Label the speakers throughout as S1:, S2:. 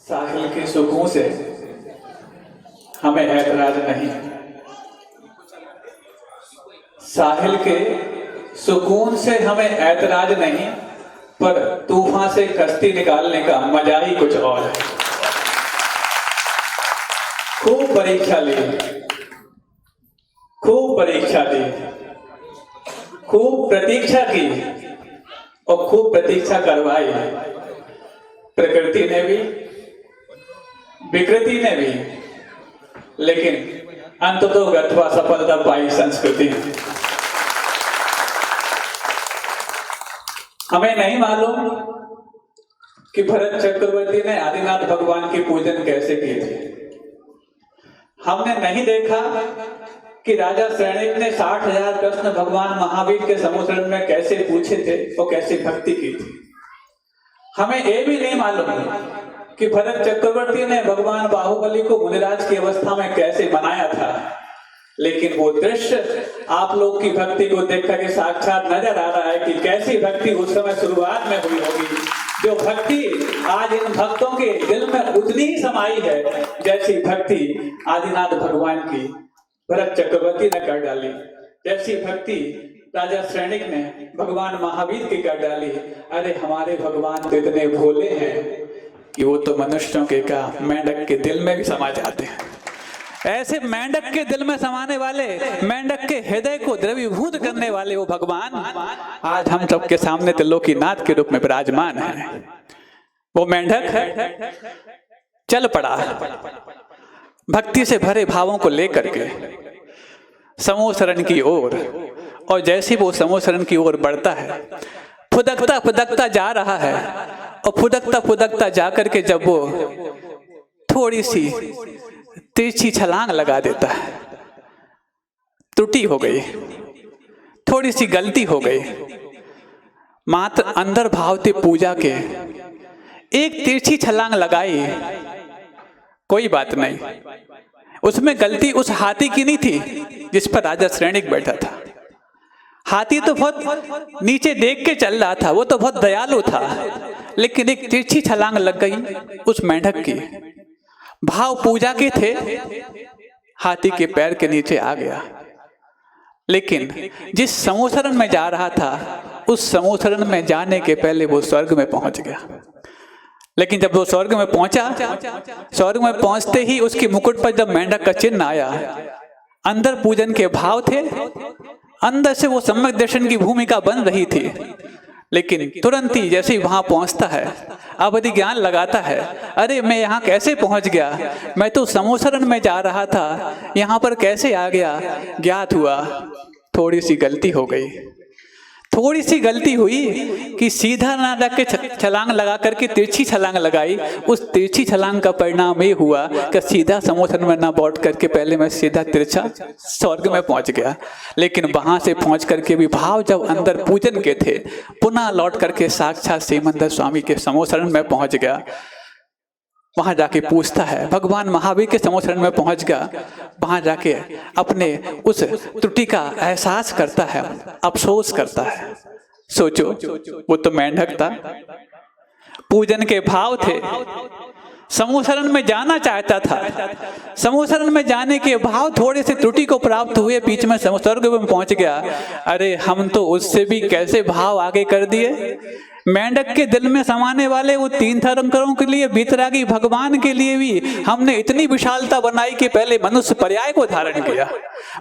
S1: साहिल के सुकून से हमें ऐतराज नहीं। साहिल के सुकून से हमें ऐतराज नहीं, पर तूफान से कश्ती निकालने का मजा ही कुछ और है। खूब परीक्षा ली, खूब परीक्षा दी, खूब प्रतीक्षा की और खूब प्रतीक्षा करवाई। प्रकृति ने भी, विकृति ने भी, लेकिन अंततः गत्वा सफलता पाई संस्कृति। हमें नहीं मालूम कि भरत चक्रवर्ती ने आदिनाथ भगवान की पूजन कैसे की थी। हमने नहीं देखा कि राजा श्रेणिक ने 60,000 प्रश्न भगवान महावीर के समुद्र में कैसे पूछे थे और कैसे भक्ति की थी। हमें ये भी नहीं मालूम कि भरत चक्रवर्ती ने भगवान बाहुबली को मुनिराज की अवस्था में कैसे बनाया था। लेकिन वो दृश्य आप लोग की भक्ति को देख करके साक्षात नजर आ रहा है कि कैसी भक्ति उस समय शुरुआत में हुई होगी। जो भक्ति आज इन भक्तों के दिल में उतनी ही समाई है जैसी भक्ति आदिनाथ भगवान की भरत चक्रवर्ती ने कर डाली, जैसी भक्ति राजा श्रेणिक ने भगवान महावीर की कर डाली। अरे हमारे भगवान तो इतने भोले हैं कि वो तो मनुष्यों के का मेंढक के दिल में भी समा जाते हैं। ऐसे मेंढक के दिल में समाने वाले, मेंढक के हृदय को द्रवीभूत करने वाले वो भगवान आज हम सबके सामने त्रिलोकीनाथ के रूप में विराजमान है। वो मेंढक चल पड़ा भक्ति से भरे भावों को लेकर के समूह शरण की ओर, और जैसे वो समूह शरण की ओर बढ़ता है, फुदकता फुदकता जा रहा है, और फुदकता फुदकता जाकर के जब वो थोड़ी सी तिरछी छलांग लगा देता है, त्रुटि हो गई, थोड़ी सी गलती हो गई, मात्र अंदर भाव थे पूजा के, एक तिरछी छलांग लगाई, कोई बात नहीं। उसमें गलती उस हाथी की नहीं थी जिस पर राजा श्रेणिक बैठा था। हाथी तो बहुत नीचे देख के चल रहा था, वो तो बहुत दयालु था, लेकिन एक तिरछी छलांग लग गई उस मेंढक की। भाव पूजा के थे, हाथी के पैर के नीचे आ गया। लेकिन जिस समूह शरण में जा रहा था, उस समूह शरण में जाने के पहले वो स्वर्ग में पहुंच गया। लेकिन जब वो स्वर्ग में पहुंचा, स्वर्ग में पहुंचते ही उसके मुकुट पर जब मेंढक का चिन्ह आया, अंदर पूजन के भाव थे, अंदर से वो सम्यक दर्शन की भूमिका बन रही थी। लेकिन तुरंत ही जैसे ही वहां पहुंचता है, अवधि ज्ञान लगाता है, अरे मैं यहाँ कैसे पहुंच गया, मैं तो समूह शरण में जा रहा था, यहाँ पर कैसे आ गया। ज्ञात हुआ थोड़ी सी गलती हो गई, थोड़ी सी गलती हुई कि सीधा ना जाके छलांग लगा करके तिरछी छलांग लगाई। उस तिरछी छलांग का परिणाम ये हुआ कि सीधा समुद्र में ना लौट करके पहले मैं सीधा तिरछा स्वर्ग में पहुंच गया। लेकिन वहां से पहुंच करके भी भाव जब अंदर पूजन के थे, पुनः लौट करके साक्षात श्रीमंदर स्वामी के समूह शरण में पहुंच गया। वहां जाके पूछता है, भगवान महावीर के समूह शरण में पहुंच गया। वहां जाके अपने उस त्रुटि का एहसास करता है, अफसोस करता है। सोचो, वो तो मेंढक था, पूजन के भाव थे, समूह शरण में जाना चाहता था, समूह शरण में जाने के भाव थोड़े से त्रुटि को प्राप्त हुए, बीच में स्वर्ग में पहुंच गया। अरे हम तो उससे भी कैसे भाव आगे कर दिए। मेंढक के दिल में समाने वाले वो 3 तीर्थंकरों के लिए, बीतरागी भगवान के लिए भी हमने इतनी विशालता बनाई कि पहले मनुष्य पर्याय को धारण किया।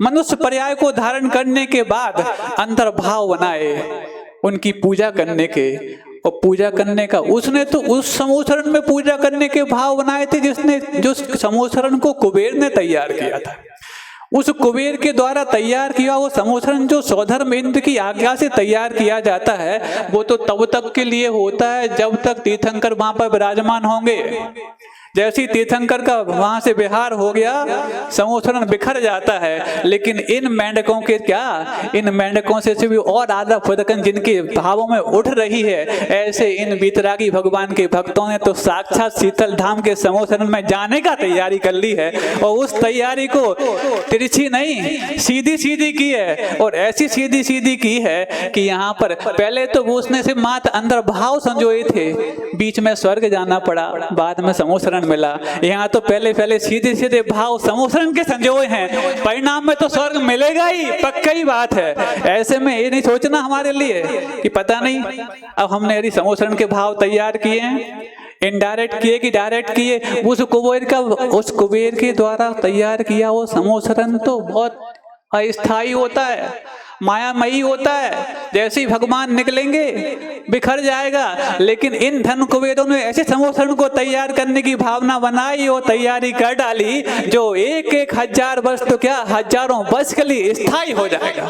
S1: मनुष्य पर्याय को धारण करने के बाद अंतर भाव बनाए उनकी पूजा करने के, और पूजा करने का उसने तो उस समूह शरण में पूजा करने के भाव बनाए थे जो समूह शरण को कुबेर ने तैयार किया था। उस कुबेर के द्वारा तैयार किया वो समूह शरण जो स्वधर्म इंद्र की आज्ञा से तैयार किया जाता है, वो तो तब तक के लिए होता है जब तक तीर्थंकर वहां पर विराजमान होंगे। जैसे ही तीर्थंकर का वहां से विहार हो गया, समोसरण बिखर जाता है। लेकिन इन मेंढकों के क्या, इन मेंढकों से भी और आधा फुदकन जिनके भावों में उठ रही है, ऐसे इन बीतरागी भगवान के भक्तों ने तो साक्षात शीतल धाम के समोसरण में जाने का तैयारी कर ली है। और उस तैयारी को तिरछी नहीं, सीधी सीधी की है। और ऐसी सीधी सीधी की है कि यहाँ पर पहले तो वो उसने से मात्र अंदर भाव संजोए थे, बीच में स्वर्ग जाना पड़ा, बाद में समोसरण मिला। यहाँ तो पहले सीधे सीधे भाव समोसरण के संजोए हैं, परिणाम में तो स्वर्ग मिलेगा ही, पक्का ही बात है। ऐसे में ये नहीं सोचना हमारे लिए कि पता नहीं अब हमने यदि समोसरण के भाव तैयार किए हैं, इनडायरेक्ट किए कि डायरेक्ट किए, उस कुबेर के द्वारा तैयार किया वो समोसरण तो बहुत अस्थायी होता है, मायामयी होता है। जैसे ही भगवान निकलेंगे बिखर जाएगा। लेकिन इन धन कुबेरों ने ऐसे समोसरण को तैयार करने की भावना बनाई और तैयारी कर डाली जो एक एक हजार वर्ष तो क्या हजारों वर्ष के लिए स्थायी हो जाएगा।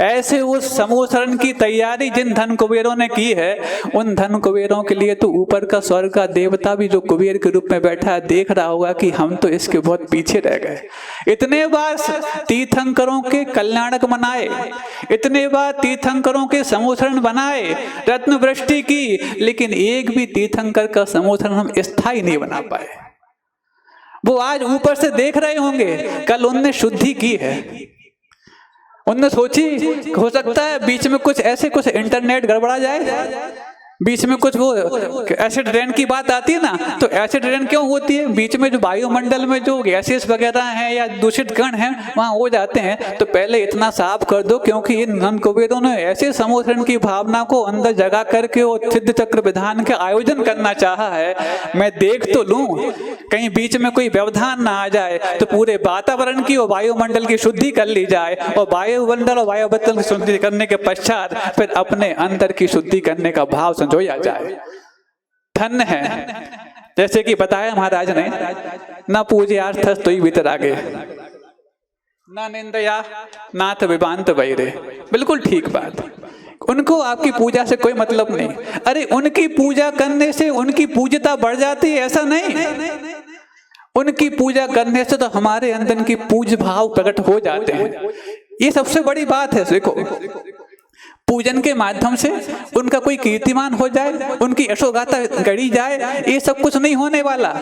S1: ऐसे उस समोसरण की तैयारी जिन धन कुबेरों ने की है, उन धन कुबेरों के लिए तो ऊपर का स्वर्ग का देवता भी जो कुबेर के रूप में बैठा है देख रहा होगा कि हम तो इसके बहुत पीछे रह गए। इतने बार तीर्थंकरों के कल्याणक बनाए, इतने बार तीर्थंकरों के समोसरण बनाए, रत्न वृष्टि की, लेकिन एक भी तीर्थंकर का समोसरण हम स्थायी नहीं बना पाए। वो आज ऊपर से देख रहे होंगे, कल उनने शुद्धि की है, उनने सोची हो सकता है बीच में कुछ ऐसे कुछ इंटरनेट गड़बड़ा जाए, बीच में कुछ वो एसिड रेन की बात आती है ना, तो एसिड रेन क्यों होती है? बीच में जो वायुमंडल में जो गैसेस वगैरह हैं या दूषित कण हैं वहां हो जाते हैं, तो पहले इतना साफ कर दो, क्योंकि इन धन कुबेरों ने ऐसे समोसरण की भावना को अंदर जगा करके वो सिद्ध चक्र विधान का आयोजन करना चाहा है। मैं देख तो लूं कहीं बीच में कोई व्यवधान ना आ जाए, तो पूरे वातावरण की और वायुमंडल की शुद्धि कर ली जाए, और वायुमंडल और वायुमंडल की शुद्धि करने के पश्चात फिर अपने अंदर की शुद्धि करने का भाव संजोया जाए। धन्य है, जैसे कि बताया महाराज ने, न पूज्यार्थस तो वितरागे, न निंदया नाथ विवांत वैरे। बिल्कुल ठीक बात। उनको आपकी पूजा से कोई मतलब नहीं। अरे उनकी पूजा करने से उनकी पूज्यता बढ़ जाती है, ऐसा नहीं। उनकी पूजा करने से तो हमारे अंदर की पूज्य भाव प्रकट हो जाते हैं। ये सबसे बड़ी बात है। देखो, पूजन के माध्यम से उनका कोई कीर्तिमान हो जाए, उनकी यशोगाथा गढ़ी जाए, ये सब कुछ नहीं होने वाला।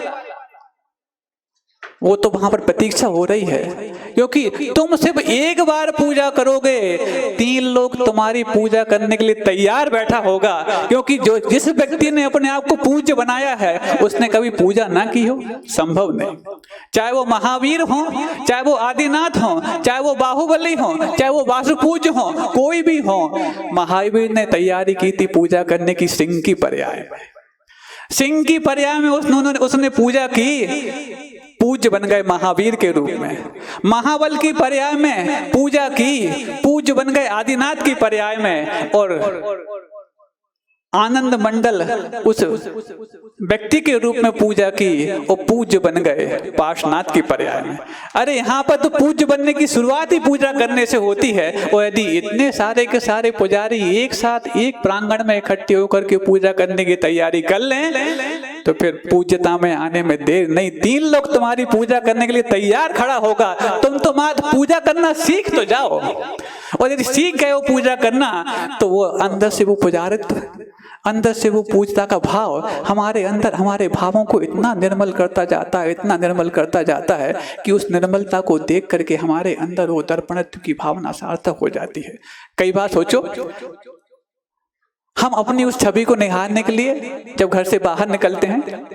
S1: वो तो वहां पर प्रतीक्षा हो रही है, क्योंकि तुम सिर्फ एक बार पूजा करोगे, 3 लोग तुम्हारी पूजा करने के लिए तैयार बैठा होगा। क्योंकि जो जिस व्यक्ति ने अपने आप को पूज्य बनाया है उसने कभी पूजा ना की हो, संभव नहीं। चाहे वो महावीर हो, चाहे वो आदिनाथ हो, चाहे वो बाहुबली हो, चाहे वो वासुपूज्य हो, कोई भी हो, महावीर ने तैयारी की थी पूजा करने की सिंह की पर्याय में। सिंह की पर्याय में उसने पूजा की, पूज्य बन गए महावीर के रूप में। महाबल की पर्याय में पूजा की, पूज्य बन गए आदिनाथ की पर्याय में। और आनंद मंडल उस व्यक्ति के रूप में पूजा की और पूज्य बन गए पार्श्वनाथ की पर्याय में। अरे यहाँ पर तो पूज्य बनने की शुरुआत ही पूजा करने से होती है। और यदि इतने सारे के सारे पुजारी एक साथ एक प्रांगण में इकट्ठे होकर के पूजा करने की तैयारी कर लें, तो फिर पूज्यता में आने में देर नहीं। 3 लोग तुम्हारी पूजा करने के लिए तैयार खड़ा होगा, तुम तो मात्र पूजा करना सीख तो जाओ। और यदि सीख गए हो पूजा करना, तो वो अंदर से वो पुजारित्व, अंदर से वो पूजता का भाव हमारे अंदर, हमारे भावों को इतना निर्मल करता जाता है, इतना निर्मल करता जाता है कि उस निर्मलता को देख करके हमारे अंदर वो दर्पणत्व की भावना सार्थक हो जाती है। कई बार सोचो, हम अपनी उस छवि को निहारने के लिए जब घर से बाहर निकलते हैं,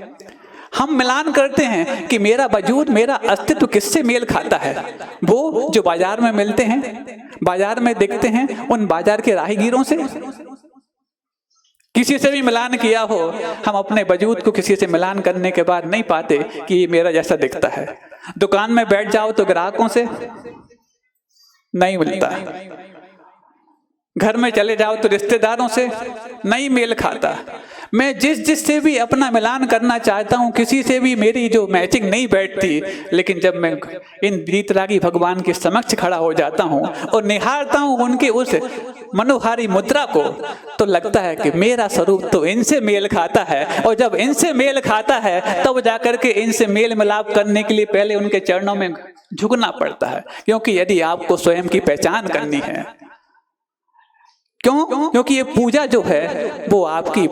S1: हम मिलान करते हैं कि मेरा वजूद, मेरा अस्तित्व किससे मेल खाता है। वो जो बाजार में मिलते हैं, बाजार में दिखते हैं, उन बाजार के राहगीरों से, किसी से भी मिलान किया हो, हम अपने वजूद को किसी से मिलान करने के बाद नहीं पाते कि ये मेरा जैसा दिखता है। दुकान में बैठ जाओ तो ग्राहकों से नहीं मिलता, घर में चले जाओ तो रिश्तेदारों से नहीं मेल खाता। मैं जिस से भी अपना मिलान करना चाहता हूँ, किसी से भी मेरी जो मैचिंग नहीं बैठती, लेकिन जब मैं इन वीतरागी भगवान के समक्ष खड़ा हो जाता हूँ और निहारता हूँ उनके उस मनोहारी मुद्रा को, तो लगता है कि मेरा स्वरूप तो इनसे मेल खाता है। और जब इनसे मेल खाता है तब जाकर के इनसे मेल मिलाप करने के लिए पहले उनके चरणों में झुकना पड़ता है। क्योंकि यदि आपको स्वयं की पहचान करनी है, क्योंकि ये पूजा जो है वो आपकी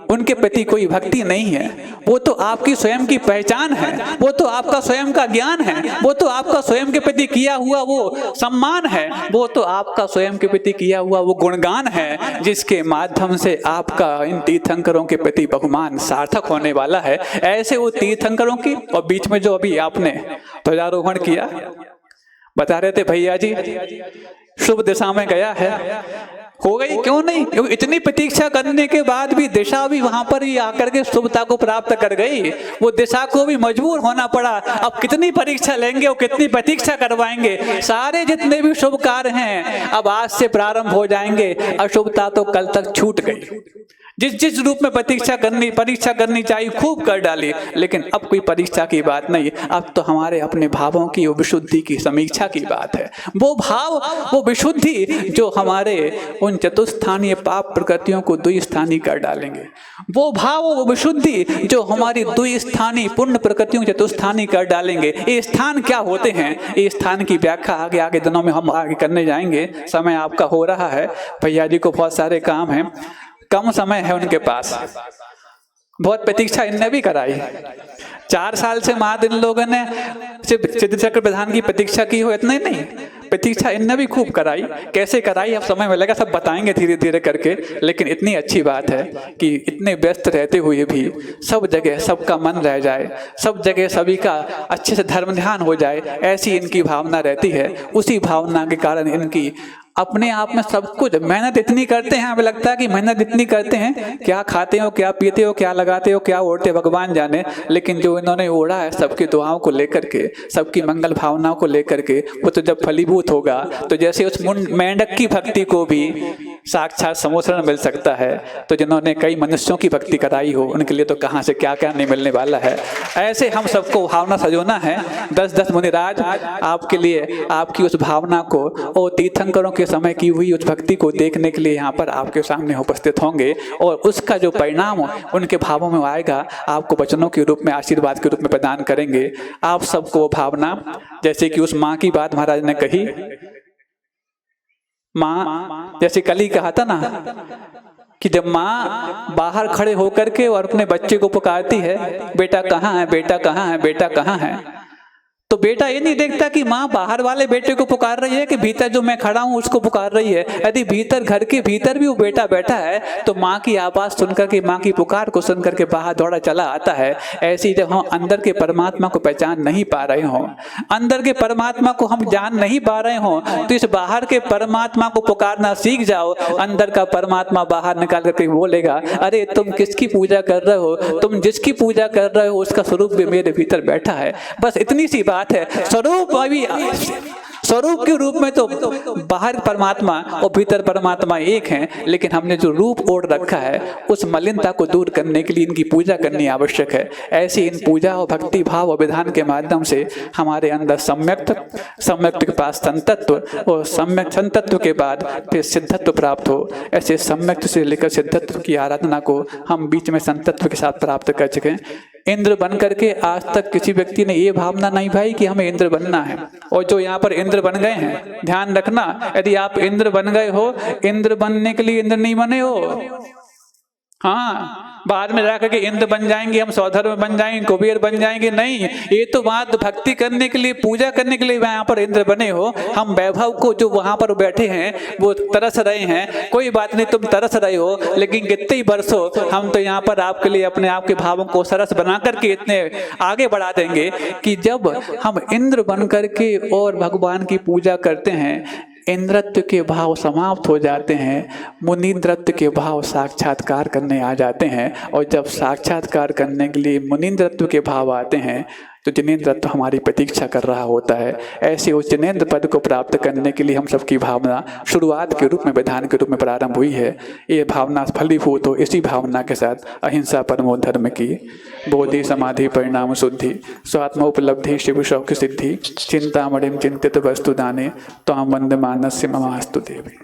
S1: उनके प्रति कोई भक्ति नहीं है, वो तो आपकी स्वयं की पहचान है, वो तो आपका स्वयं का ज्ञान है, वो तो आपका स्वयं के प्रति किया हुआ वो सम्मान है, वो तो आपका स्वयं के प्रति किया हुआ वो गुणगान है, जिसके माध्यम से आपका इन तीर्थंकरों के प्रति बहुमान सार्थक होने वाला है। ऐसे वो तीर्थंकरों की, और बीच में जो अभी आपने ध्वजारोहण किया, बता रहे थे भैया जी शुभ दिशा में गया है, हो गई क्यों नहीं? क्योंकि इतनी प्रतीक्षा करने के बाद भी दिशा भी वहां पर ही आकर के शुभता को प्राप्त कर गई। वो दिशा को भी मजबूर होना पड़ा। अब कितनी परीक्षा लेंगे और कितनी प्रतीक्षा करवाएंगे? सारे जितने भी शुभ कार्य हैं अब आज से प्रारंभ हो जाएंगे। अशुभता तो कल तक छूट गई। जिस रूप में परीक्षा करनी चाहिए खूब कर डाली, लेकिन अब कोई परीक्षा की बात नहीं। अब तो हमारे अपने भावों की वो विशुद्धि की समीक्षा की बात है। वो भाव, वो विशुद्धि जो हमारे उन चतुस्थानीय पाप प्रकृतियों को द्विस्थानी कर डालेंगे, वो भाव, वो विशुद्धि जो हमारी द्विस्थानी पुण्य प्रकृतियों को चतुस्थानी कर डालेंगे। ये स्थान क्या होते हैं, ये स्थान की व्याख्या आगे दिनों में हम आगे करने जाएंगे। समय आपका हो रहा है, भैया जी को बहुत सारे काम हैं, कम समय है उनके पास। बहुत प्रतीक्षा इनने भी कराई। 4 साल से माद इन लोगों ने सिर्फ सिद्ध चक्र प्रधान की प्रतीक्षा की हो, इतना ही नहीं, प्रतीक्षा इनने भी खूब कराई। कैसे कराई अब समय मिलेगा सब बताएंगे धीरे धीरे करके। लेकिन इतनी अच्छी बात है कि इतने व्यस्त रहते हुए भी सब जगह सबका मन रह जाए, सब जगह सभी का अच्छे से धर्म ध्यान हो जाए, ऐसी इनकी भावना रहती है। उसी भावना के कारण इनकी अपने आप में सब कुछ मेहनत इतनी करते हैं, हमें लगता है कि मेहनत इतनी करते हैं, क्या खाते हो, क्या पीते हो, क्या लगाते हो, क्या ओढ़ते, भगवान जाने। लेकिन जो इन्होंने ओढ़ा है सबकी दुआओं को लेकर के, सबकी मंगल भावनाओं को लेकर के, वो तो जब फलीभूत होगा तो जैसे उस मेंढक की भक्ति को भी साक्षात समोसरण मिल सकता है, तो जिन्होंने कई मनुष्यों की भक्ति कराई हो उनके लिए तो कहाँ से क्या क्या नहीं मिलने वाला है। ऐसे हम सबको भावना सजोना है। 10-10 मुनिराज आपके लिए आपकी उस भावना को और तीर्थंकरों के समय की हुई उस भक्ति को देखने के लिए यहाँ पर आपके सामने उपस्थित होंगे, और उसका जो परिणाम उनके भावों में आएगा आपको वचनों के रूप में, आशीर्वाद के रूप में प्रदान करेंगे। आप सबको वो भावना, जैसे कि उस माँ की बात महाराज ने कही, माँ जैसे कल ही कहा था ना कि जब माँ बाहर खड़े होकर के और अपने बच्चे को पुकारती है, बेटा कहाँ है, बेटा कहाँ है, बेटा कहाँ है, तो बेटा ये नहीं देखता कि माँ बाहर वाले बेटे को पुकार रही है कि भीतर जो मैं खड़ा हूँ उसको पुकार रही है। यदि भीतर घर के भीतर भी वो बेटा बैठा है तो माँ की आवाज सुनकर के, माँ की पुकार को सुनकर के बाहर दौड़ा चला आता है। ऐसी जब हम अंदर के परमात्मा को पहचान नहीं पा रहे हों, अंदर के परमात्मा को हम जान नहीं पा रहे हों, तो इस बाहर के परमात्मा को पुकारना सीख जाओ। अंदर का परमात्मा बाहर निकाल करके बोलेगा, अरे तुम किसकी पूजा कर रहे हो, तुम जिसकी पूजा कर रहे हो उसका स्वरूप भी मेरे भीतर बैठा है। बस इतनी सी बात है। स्वरूप अभी स्वरूप के रूप में तो बाहर परमात्मा और भीतर परमात्मा एक हैं, लेकिन हमने जो रूप ओढ़ रखा है उस मलिनता को दूर करने के लिए इनकी पूजा करनी आवश्यक है। ऐसी इन पूजा और भक्ति भाव और विधान के माध्यम से हमारे अंदर सम्यक्त के पास संतत्व, और सम्यक संतत्व के बाद फिर सिद्धत्व प्राप्त हो। ऐसे सम्यक्त से लेकर सिद्धत्व की आराधना को हम बीच में संतत्व के साथ प्राप्त कर चुके हैं। इंद्र बन करके आज तक किसी व्यक्ति ने ये भावना नहीं भाई कि हमें इंद्र बनना है। और जो यहाँ पर इंद्र बन गए हैं, ध्यान रखना, यदि आप इंद्र बन गए हो, इंद्र बनने के लिए इंद्र नहीं बने हो। हाँ, बाद में जाकर के इंद्र बन जाएंगे, हम सौधर्म बन जाएंगे, कुबेर बन जाएंगे, नहीं। ये तो बात भक्ति करने के लिए, पूजा करने के लिए यहाँ पर इंद्र बने हो। हम वैभव को जो वहां पर बैठे हैं वो तरस रहे हैं, कोई बात नहीं, तुम तरस रहे हो, लेकिन कितने ही बरसों हम तो यहाँ पर आपके लिए अपने आप के भावों को सरस बना करके इतने आगे बढ़ा देंगे कि जब हम इंद्र बन करके और भगवान की पूजा करते हैं, इंद्रत्व के भाव समाप्त हो जाते हैं, मुनीन्द्रत्व के भाव साक्षात्कार करने आ जाते हैं। और जब साक्षात्कार करने के लिए मुनीन्द्रत्व के भाव आते हैं, तो जिनेंद्र तो हमारी प्रतीक्षा कर रहा होता है। ऐसे उस जिनेंद्र पद को प्राप्त करने के लिए हम सबकी भावना शुरुआत के रूप में, विधान के रूप में प्रारंभ हुई है। ये भावना फलीभूत हो, इसी भावना के साथ अहिंसा परमो धर्म की बोधि समाधि परिणाम शुद्धि स्वात्मोपलब्धि शिव शौक सिद्धि चिंतामणिम चिंतित वस्तु दाने त्वां वंदे मानस्य ममास्तु देवी।